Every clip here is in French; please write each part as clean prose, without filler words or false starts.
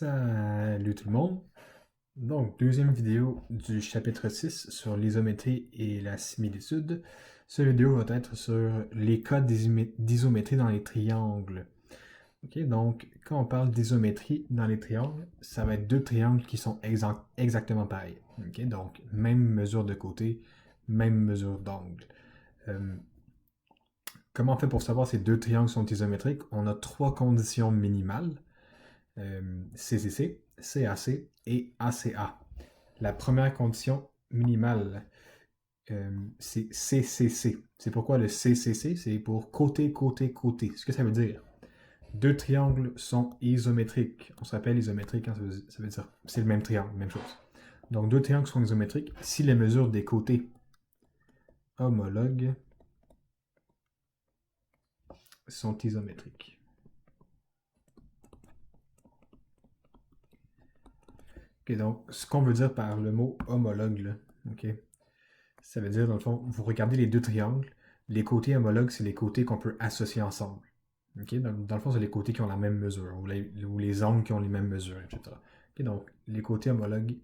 Salut tout le monde. Donc, deuxième vidéo du chapitre 6 sur l'isométrie et la similitude. Cette vidéo va être sur les cas d'isométrie dans les triangles. Donc, quand on parle d'isométrie dans les triangles, ça va être deux triangles qui sont exactement pareils. Donc, même mesure de côté, même mesure d'angle. Euh, Comment on fait pour savoir si deux triangles sont isométriques? On a trois conditions minimales. CCC, CAC et ACA. La première condition minimale, c'est CCC. C'est pourquoi le CCC, c'est pour côté, côté, côté. Ce que ça veut dire, deux triangles sont isométriques. On se rappelle isométrique, hein, ça veut dire c'est le même triangle, même chose. Donc deux triangles sont isométriques si les mesures des côtés homologues sont isométriques. Ok, donc ce qu'on veut dire par le mot homologue, là, ok, ça veut dire, dans le fond, vous regardez les deux triangles, les côtés homologues, c'est les côtés qu'on peut associer ensemble. Okay? Dans le fond, c'est les côtés qui ont la même mesure, ou les angles qui ont les mêmes mesures, etc. Okay? Donc, les côtés homologues,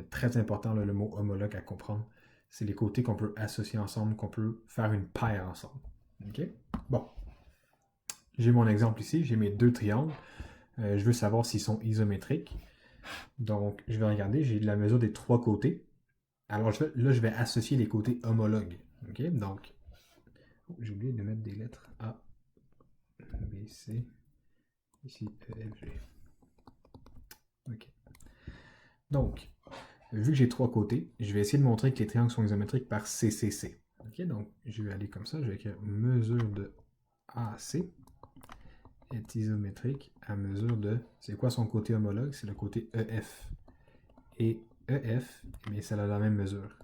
très important, là, le mot homologue à comprendre, c'est les côtés qu'on peut associer ensemble, qu'on peut faire une paire ensemble. Okay? Bon, j'ai mon exemple ici, j'ai mes deux triangles. Je veux savoir s'ils sont isométriques. Donc, je vais regarder, j'ai la mesure des trois côtés. Alors là, je vais associer les côtés homologues. Okay? Donc, j'ai oublié de mettre des lettres A, B, C, ici E, F, G. OK. Donc, vu que j'ai trois côtés, je vais essayer de montrer que les triangles sont isométriques par CCC. OK, donc je vais aller comme ça, je vais écrire mesure de AC est isométrique à mesure de... C'est quoi son côté homologue? C'est le côté EF. Et EF, eh bien, ça a la même mesure.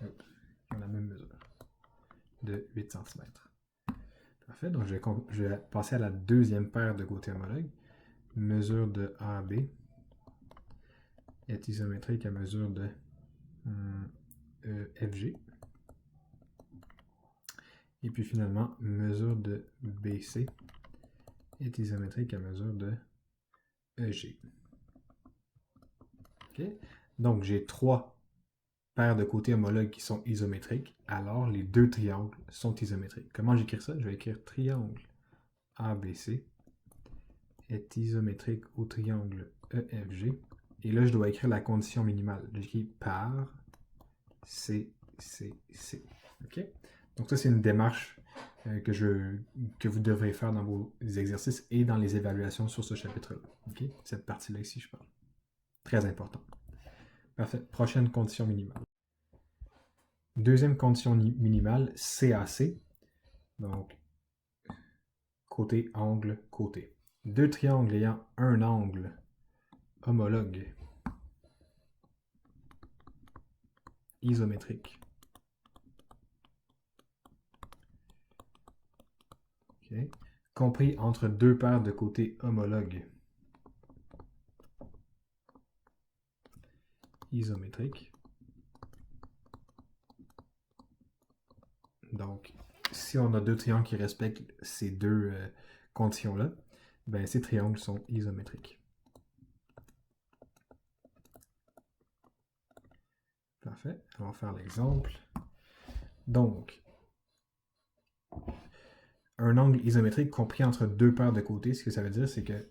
La même mesure de 8 cm. Parfait, donc je vais passer à la deuxième paire de côtés homologues. Mesure de AB est isométrique à mesure de FG. Et puis finalement, mesure de BC est isométrique à mesure de EG. Okay? Donc j'ai trois paires de côtés homologues qui sont isométriques, alors les deux triangles sont isométriques. Comment j'écris ça? Je vais écrire triangle ABC est isométrique au triangle EFG. Et là, je dois écrire la condition minimale. J'écris par CCC. OK? Donc ça, c'est une démarche que vous devrez faire dans vos exercices et dans les évaluations sur ce chapitre-là. Okay? Cette partie-là ici, je parle. Très important. Parfait. Prochaine condition minimale. Deuxième condition minimale, CAC. Donc, côté, angle, côté. Deux triangles ayant un angle homologue isométrique. Okay. Compris entre deux paires de côtés homologues isométriques. Donc, si on a deux triangles qui respectent ces deux conditions-là, ben ces triangles sont isométriques. Parfait. On va faire l'exemple. Donc, un angle isométrique compris entre deux paires de côtés, ce que ça veut dire, c'est que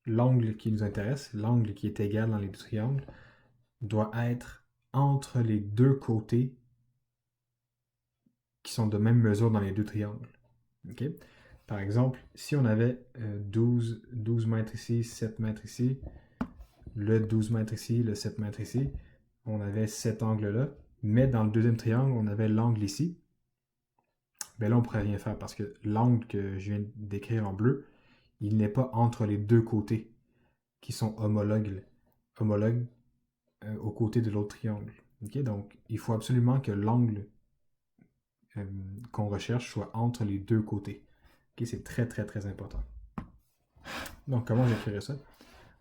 l'angle qui nous intéresse, l'angle qui est égal dans les deux triangles, doit être entre les deux côtés qui sont de même mesure dans les deux triangles. Okay? Par exemple, si on avait 12 mètres ici, 7 mètres ici, le 12 mètres ici, le 7 mètres ici, on avait cet angle-là, mais dans le deuxième triangle, on avait l'angle ici. Ben là, on ne pourrait rien faire parce que l'angle que je viens d'écrire en bleu, il n'est pas entre les deux côtés qui sont homologues aux côtés de l'autre triangle. Okay? Donc, il faut absolument que l'angle qu'on recherche soit entre les deux côtés. Okay? C'est très, très, très important. Donc, comment j'écrirais ça?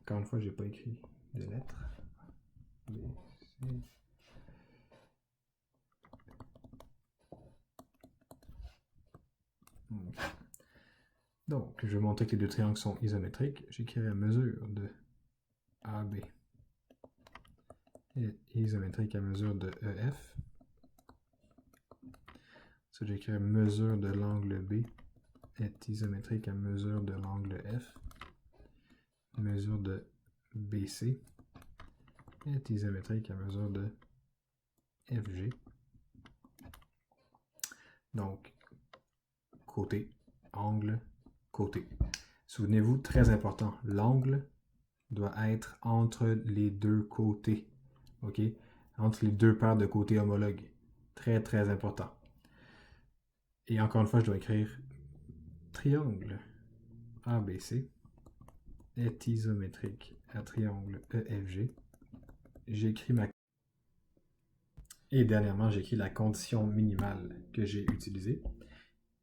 Encore une fois, je n'ai pas écrit de lettres. B, C. Donc, je vais montrer que les deux triangles sont isométriques. J'écrirai mesure de AB est isométrique à mesure de EF. Ça, j'écrirai mesure de l'angle B est isométrique à mesure de l'angle F. Mesure de BC est isométrique à mesure de FG. Donc, côté, angle, côté. Souvenez-vous, très important, l'angle doit être entre les deux côtés. OK? Entre les deux paires de côtés homologues. Très, très important. Et encore une fois, je dois écrire triangle ABC est isométrique à triangle EFG. J'écris ma... Et dernièrement, j'écris la condition minimale que j'ai utilisée.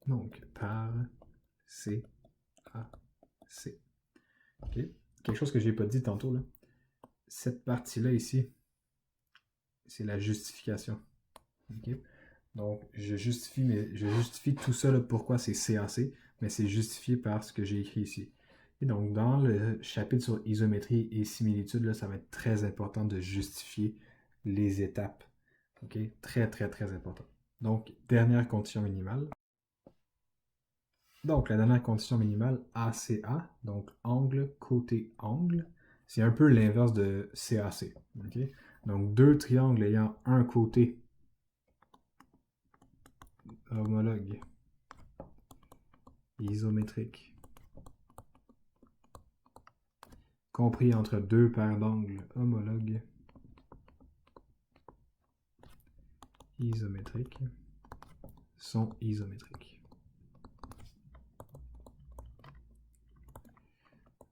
Donc, par C, A, C. OK? Quelque chose que je n'ai pas dit tantôt, là. Cette partie-là ici, c'est la justification. OK? Donc, je justifie tout ça, là, pourquoi c'est CAC, mais c'est justifié par ce que j'ai écrit ici. Et donc, dans le chapitre sur isométrie et similitude, là, ça va être très important de justifier les étapes. OK? Très, très, très important. Donc, dernière condition minimale. Donc, la dernière condition minimale, ACA, donc angle, côté, angle, c'est un peu l'inverse de CAC. Okay? Donc, deux triangles ayant un côté homologue, isométrique, compris entre deux paires d'angles homologues, isométriques, sont isométriques.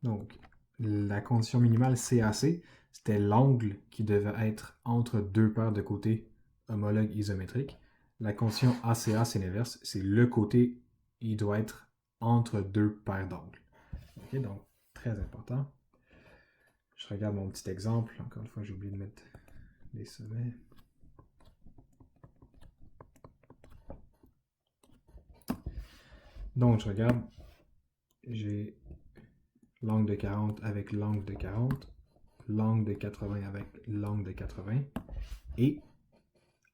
Donc, la condition minimale CAC, c'était l'angle qui devait être entre deux paires de côtés homologues isométriques. La condition ACA, c'est l'inverse, c'est le côté, il doit être entre deux paires d'angles. Okay, donc, très important. Je regarde mon petit exemple. Encore une fois, j'ai oublié de mettre les sommets. Donc, je regarde. J'ai l'angle de 40 avec l'angle de 40, l'angle de 80 avec l'angle de 80, et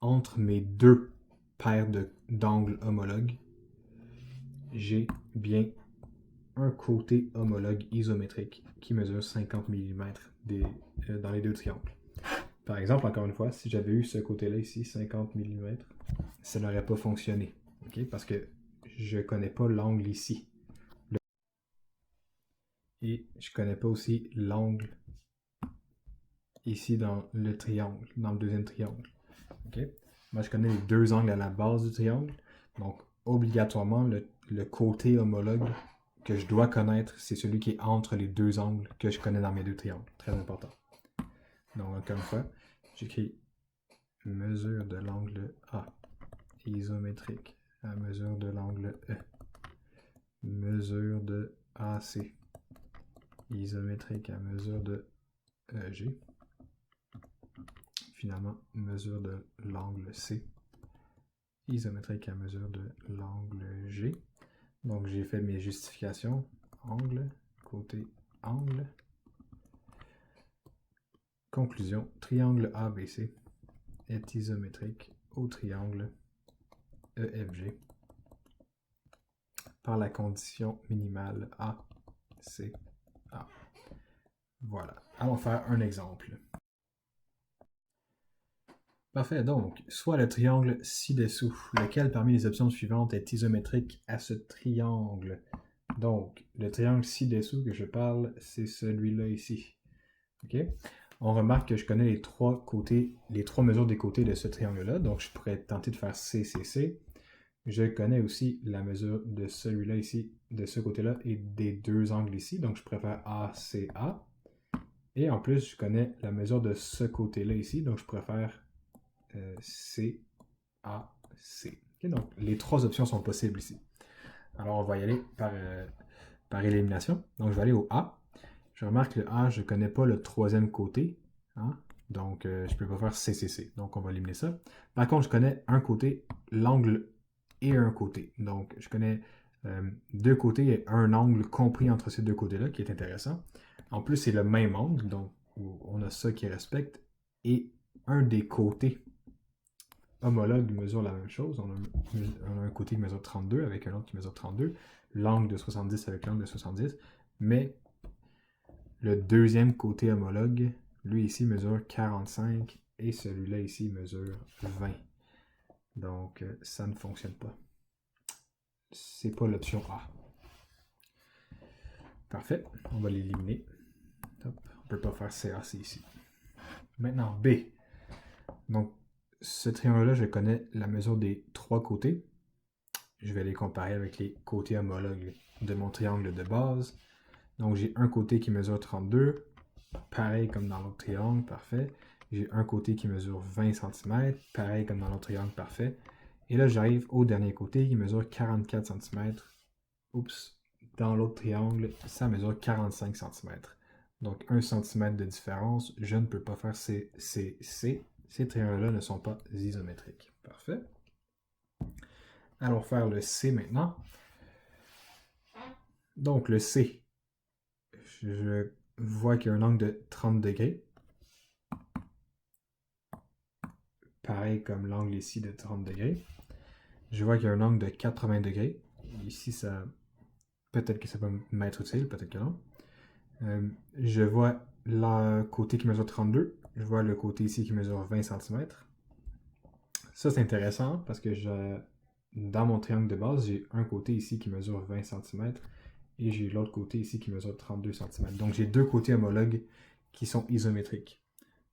entre mes deux paires d'angles homologues, j'ai bien un côté homologue isométrique qui mesure 50 mm dans les deux triangles. Par exemple, encore une fois, si j'avais eu ce côté-là ici, 50 mm, ça n'aurait pas fonctionné. Okay? Parce que je ne connais pas l'angle ici. Et je ne connais pas aussi l'angle ici dans le triangle, dans le deuxième triangle. Okay? Moi, je connais les deux angles à la base du triangle. Donc, obligatoirement, le côté homologue que je dois connaître, c'est celui qui est entre les deux angles que je connais dans mes deux triangles. Très important. Donc, encore une fois, j'écris mesure de l'angle A isométrique à mesure de l'angle E. Mesure de AC isométrique à mesure de EG. Finalement, mesure de l'angle C isométrique à mesure de l'angle G. Donc, j'ai fait mes justifications. Angle, côté, angle. Conclusion, triangle ABC est isométrique au triangle EFG par la condition minimale ACA. Voilà. Allons faire un exemple. Parfait, donc, soit le triangle ci-dessous, lequel parmi les options suivantes est isométrique à ce triangle. Donc, le triangle ci-dessous que je parle, c'est celui-là ici. OK? On remarque que je connais les trois mesures des côtés de ce triangle-là, donc je pourrais tenter de faire CCC. Je connais aussi la mesure de celui-là ici, de ce côté-là, et des deux angles ici, donc je préfère ACA. Et en plus, je connais la mesure de ce côté-là ici, donc je préfère CAC. Okay, donc, les trois options sont possibles ici. Alors, on va y aller par élimination. Donc, je vais aller au A. Je remarque que le A, je ne connais pas le troisième côté. Hein? Donc, je ne peux pas faire CCC. Donc, on va éliminer ça. Par contre, je connais un côté, l'angle et un côté. Donc, je connais Deux côtés, il y a un angle compris entre ces deux côtés-là qui est intéressant. En plus, c'est le même angle, donc on a ça qui respecte. Et un des côtés homologues mesure la même chose. On a un côté qui mesure 32 avec un autre qui mesure 32. L'angle de 70 avec l'angle de 70. Mais le deuxième côté homologue, lui ici mesure 45 et celui-là ici mesure 20. Donc, ça ne fonctionne pas. C'est pas l'option A. Parfait, on va l'éliminer. On ne peut pas faire CAC ici. Maintenant, B. Donc, ce triangle-là, je connais la mesure des trois côtés. Je vais les comparer avec les côtés homologues de mon triangle de base. Donc, j'ai un côté qui mesure 32, pareil comme dans l'autre triangle, parfait. J'ai un côté qui mesure 20 cm, pareil comme dans l'autre triangle, parfait. Et là, j'arrive au dernier côté qui mesure 44 cm. Oups, dans l'autre triangle, ça mesure 45 cm. Donc 1 cm de différence, je ne peux pas faire ces triangles-là ne sont pas isométriques. Parfait. Allons faire le C maintenant. Donc le C, je vois qu'il y a un angle de 30 degrés. Pareil comme l'angle ici de 30 degrés. Je vois qu'il y a un angle de 80 degrés. Ici, ça peut-être que ça peut m'être utile, peut-être que non. Je vois le côté qui mesure 32. Je vois le côté ici qui mesure 20 cm. Ça, c'est intéressant parce que dans mon triangle de base, j'ai un côté ici qui mesure 20 cm et j'ai l'autre côté ici qui mesure 32 cm. Donc, j'ai deux côtés homologues qui sont isométriques.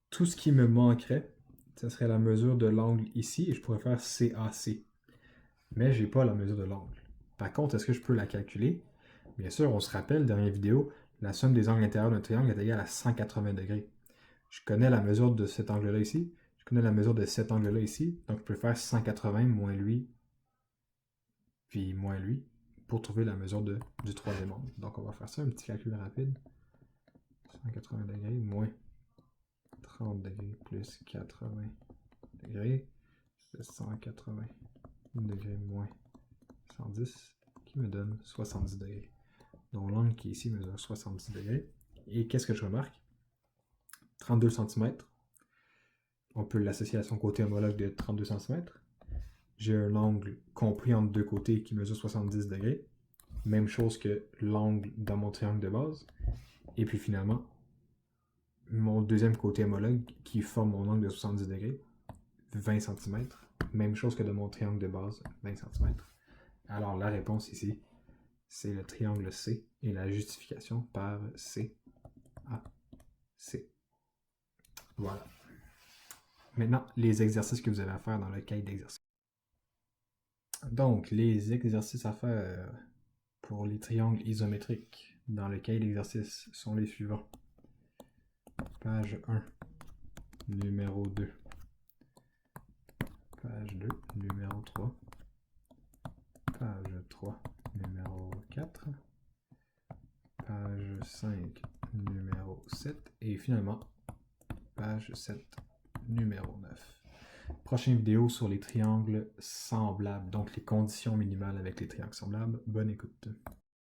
Tout ce qui me manquerait, ce serait la mesure de l'angle ici et je pourrais faire CAC. Mais je n'ai pas la mesure de l'angle. Par contre, est-ce que je peux la calculer? Bien sûr, on se rappelle, dernière vidéo, la somme des angles intérieurs d'un triangle est égale à 180 degrés. Je connais la mesure de cet angle-là ici, je connais la mesure de cet angle-là ici, donc je peux faire 180 moins lui, puis moins lui, pour trouver la mesure du troisième angle. Donc on va faire ça, un petit calcul rapide. 180 degrés moins 30 degrés plus 80 degrés, c'est 180 degrés moins 110, qui me donne 70 degrés. Donc l'angle qui est ici mesure 70 degrés. Et qu'est-ce que je remarque? 32 cm. On peut l'associer à son côté homologue de 32 cm. J'ai un angle compris entre deux côtés qui mesure 70 degrés. Même chose que l'angle dans mon triangle de base. Et puis finalement, mon deuxième côté homologue qui forme mon angle de 70 degrés, 20 cm. Même chose que dans mon triangle de base, 20 cm. Alors la réponse ici, c'est le triangle C et la justification par C. A, C. Voilà. Maintenant, les exercices que vous avez à faire dans le cahier d'exercice. Donc, les exercices à faire pour les triangles isométriques dans le cahier d'exercice sont les suivants. Page 1, numéro 2. Page 2, numéro 3. Page 3, numéro 4. Page 5, numéro 7. Et finalement, page 7, numéro 9. Prochaine vidéo sur les triangles semblables, donc les conditions minimales avec les triangles semblables. Bonne écoute.